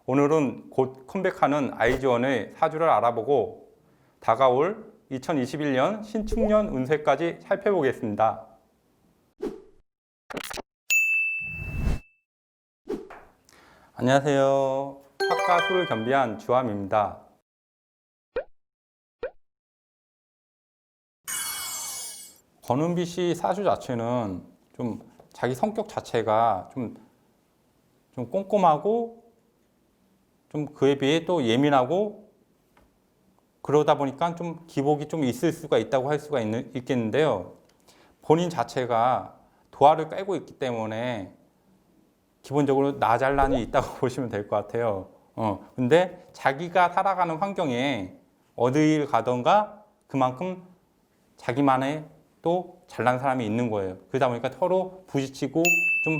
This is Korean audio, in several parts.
오늘은 곧 컴백하는 아이즈원의 사주를 알아보고 다가올 2021년 신축년 운세까지 살펴보겠습니다. 안녕하세요. 학과 수를 겸비한 주함입니다. 권은비 씨 사주 자체는 좀 자기 성격 자체가 좀 꼼꼼하고 좀 그에 비해 또 예민하고 그러다 보니까 좀 기복이 좀 있을 수가 있다고 할 수가 있겠는데요. 본인 자체가 도화를 깔고 있기 때문에 기본적으로 나잘난이 있다고 보시면 될 것 같아요. 근데 자기가 살아가는 환경에 어디를 가던가 그만큼 자기만의 또 잘난 사람이 있는 거예요. 그러다 보니까 서로 부딪히고 좀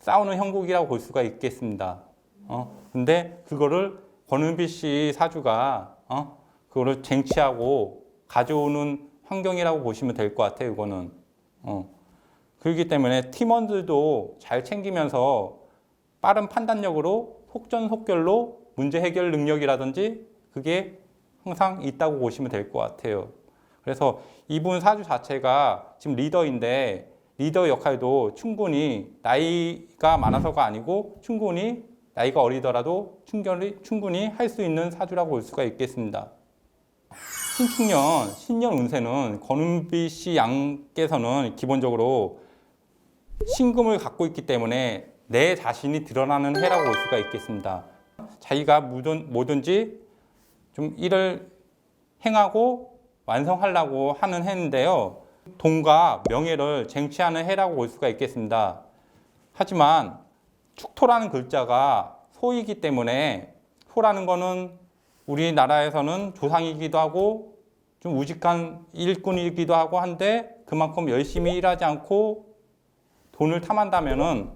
싸우는 형국이라고 볼 수가 있겠습니다. 근데 그거를 권은비 씨 사주가 그거를 쟁취하고 가져오는 환경이라고 보시면 될 것 같아요. 이거는. 그렇기 때문에 팀원들도 잘 챙기면서 빠른 판단력으로 속전속결로 문제 해결 능력이라든지 그게 항상 있다고 보시면 될 것 같아요. 그래서 이분 사주 자체가 지금 리더인데 리더 역할도 충분히 나이가 많아서가 아니고 충분히 나이가 어리더라도 충분히 할 수 있는 사주라고 볼 수가 있겠습니다. 신축년, 신년 운세는 권은비 씨 양께서는 기본적으로 신금을 갖고 있기 때문에 내 자신이 드러나는 해라고 볼 수가 있겠습니다. 자기가 뭐든지 좀 일을 행하고 완성하려고 하는 해인데요. 돈과 명예를 쟁취하는 해라고 볼 수가 있겠습니다. 하지만 축토라는 글자가 소이기 때문에 소라는 거는 우리나라에서는 조상이기도 하고 좀 우직한 일꾼이기도 하고 한데 그만큼 열심히 일하지 않고 돈을 탐한다면은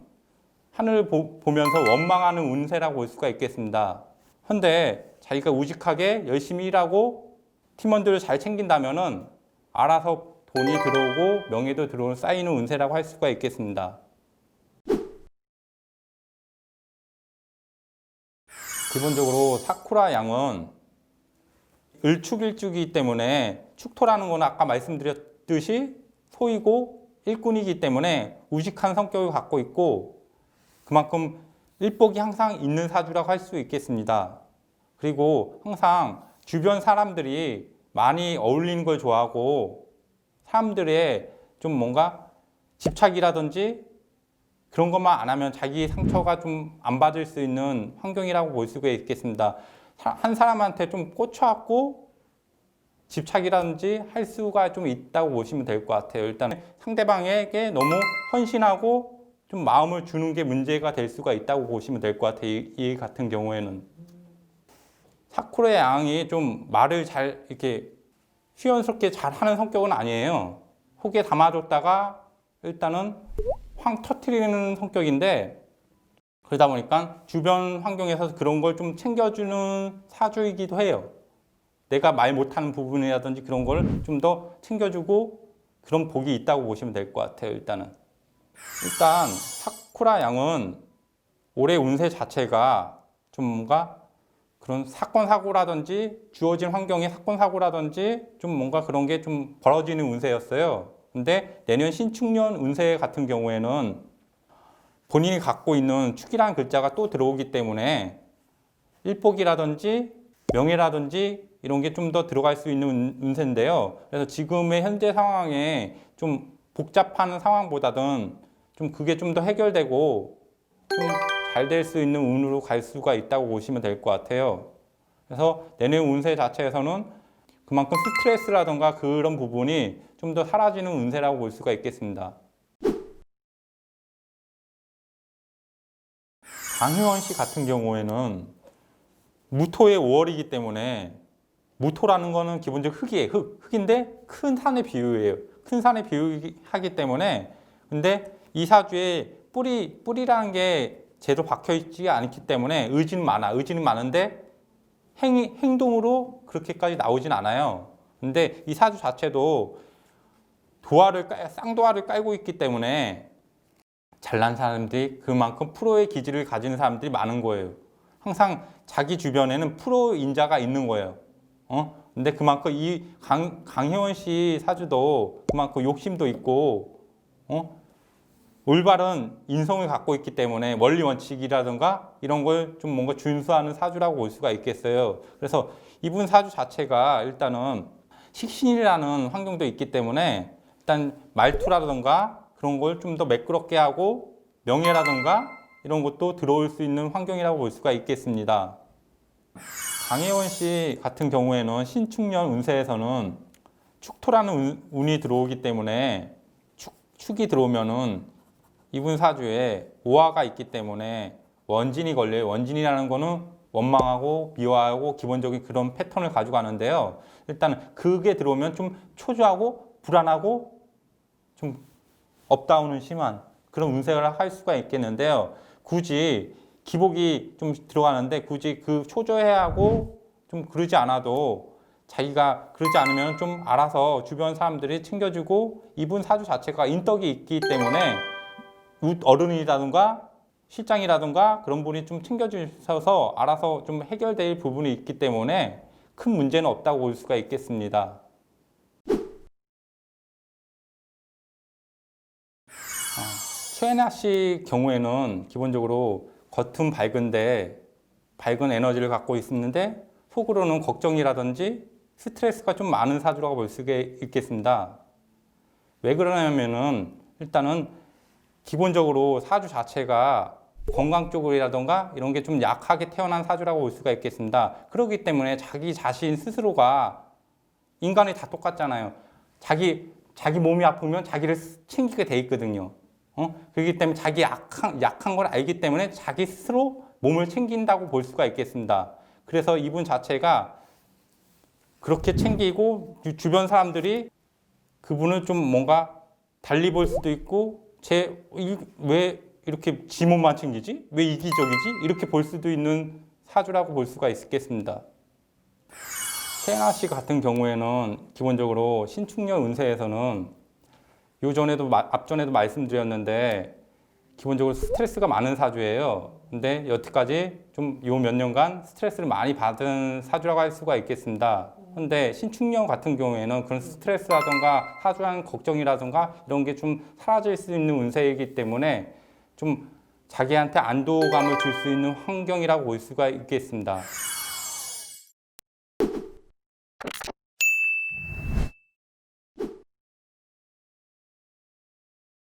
하늘을 보면서 원망하는 운세라고 볼 수가 있겠습니다. 그런데 자기가 우직하게 열심히 일하고 팀원들을 잘 챙긴다면은 알아서 돈이 들어오고 명예도 들어오는 쌓이는 운세라고 할 수가 있겠습니다. 기본적으로 사쿠라 양은 을축일주이기 때문에 축토라는 거는 아까 말씀드렸듯이 소이고 일꾼이기 때문에 우직한 성격을 갖고 있고 그만큼 일복이 항상 있는 사주라고 할 수 있겠습니다. 그리고 항상 주변 사람들이 많이 어울리는 걸 좋아하고 사람들의 좀 뭔가 집착이라든지 그런 것만 안 하면 자기 상처가 좀 안 받을 수 있는 환경이라고 볼 수가 있겠습니다. 한 사람한테 좀 꽂혀갖고 집착이라든지 할 수가 좀 있다고 보시면 될 것 같아요. 일단 상대방에게 너무 헌신하고 좀 마음을 주는 게 문제가 될 수가 있다고 보시면 될 것 같아요. 이 같은 경우에는. 사쿠라의 양이 좀 말을 잘 이렇게 휘연스럽게 잘 하는 성격은 아니에요. 속에 담아줬다가 일단은 확 터트리는 성격인데 그러다 보니까 주변 환경에서 그런 걸 좀 챙겨주는 사주이기도 해요. 내가 말 못하는 부분이라든지 그런 걸 좀 더 챙겨주고 그런 복이 있다고 보시면 될 것 같아요. 일단 사쿠라 양은 올해 운세 자체가 좀 뭔가 그런 사건 사고라든지 주어진 환경의 사건 사고라든지 좀 뭔가 그런 게 좀 벌어지는 운세였어요. 근데 내년 신축년 운세 같은 경우에는 본인이 갖고 있는 축이라는 글자가 또 들어오기 때문에 일복이라든지 명예라든지 이런 게 좀 더 들어갈 수 있는 운세인데요. 그래서 지금의 현재 상황에 좀 복잡한 상황보다는 좀 그게 좀 더 해결되고 좀 잘 될 수 있는 운으로 갈 수가 있다고 보시면 될 것 같아요. 그래서 내년 운세 자체에서는 그만큼 스트레스라든가 그런 부분이 좀 더 사라지는 운세라고 볼 수가 있겠습니다. 강효원 씨 같은 경우에는 무토의 5월이기 때문에 무토라는 거는 기본적으로 흙이에요. 흙인데 큰 산의 비유예요. 큰 산의 비유하기 때문에 근데 이 사주에 뿌리라는 게 제대로 박혀 있지 않기 때문에 의지는 많은데 행동으로 그렇게까지 나오진 않아요. 근데 이 사주 자체도 쌍도화를 깔고 있기 때문에 잘난 사람들이 그만큼 프로의 기질을 가지는 사람들이 많은 거예요. 항상 자기 주변에는 프로 인자가 있는 거예요. 근데 그만큼 이 강혜원 씨 사주도 그만큼 욕심도 있고, 올바른 인성을 갖고 있기 때문에 원리 원칙이라든가 이런 걸 좀 뭔가 준수하는 사주라고 볼 수가 있겠어요. 그래서 이분 사주 자체가 일단은 식신이라는 환경도 있기 때문에 일단 말투라든가 그런 걸 좀 더 매끄럽게 하고 명예라든가 이런 것도 들어올 수 있는 환경이라고 볼 수가 있겠습니다. 강혜원 씨 같은 경우에는 신축년 운세에서는 축토라는 운이 들어오기 때문에 축이 들어오면은 이분 사주에 오화가 있기 때문에 원진이 걸려요. 원진이라는 거는 원망하고 미워하고 기본적인 그런 패턴을 가지고 가는데요. 일단 그게 들어오면 좀 초조하고 불안하고 좀 업다운은 심한 그런 운세를 할 수가 있겠는데요. 굳이 기복이 좀 들어가는데 굳이 그 초조해하고 좀 그러지 않아도 자기가 그러지 않으면 좀 알아서 주변 사람들이 챙겨주고 이분 사주 자체가 인덕이 있기 때문에 어른이라든가 실장이라든가 그런 분이 좀 챙겨주셔서 알아서 좀 해결될 부분이 있기 때문에 큰 문제는 없다고 볼 수가 있겠습니다. 최애나 씨 경우에는 기본적으로 겉은 밝은데 밝은 에너지를 갖고 있는데 속으로는 걱정이라든지 스트레스가 좀 많은 사주라고 볼 수가 있겠습니다. 왜 그러냐면은 일단은 기본적으로 사주 자체가 건강 쪽이라던가 이런 게 좀 약하게 태어난 사주라고 볼 수가 있겠습니다. 그렇기 때문에 자기 자신 스스로가 인간이 다 똑같잖아요. 자기 몸이 아프면 자기를 챙기게 돼 있거든요. 그렇기 때문에 자기 약한 걸 알기 때문에 자기 스스로 몸을 챙긴다고 볼 수가 있겠습니다. 그래서 이분 자체가 그렇게 챙기고 주변 사람들이 그분을 좀 뭔가 달리 볼 수도 있고 왜 이렇게 지 몸만 챙기지? 왜 이기적이지? 이렇게 볼 수도 있는 사주라고 볼 수가 있겠습니다. 최애나 씨 같은 경우에는 기본적으로 신축년 운세에서는 앞전에도 말씀드렸는데 기본적으로 스트레스가 많은 사주예요. 근데 여태까지 좀 요 몇 년간 스트레스를 많이 받은 사주라고 할 수가 있겠습니다. 근데 신축년 같은 경우에는 그런 스트레스라든가 사주한 걱정이라든가 이런 게 좀 사라질 수 있는 운세이기 때문에 좀 자기한테 안도감을 줄 수 있는 환경이라고 볼 수가 있겠습니다.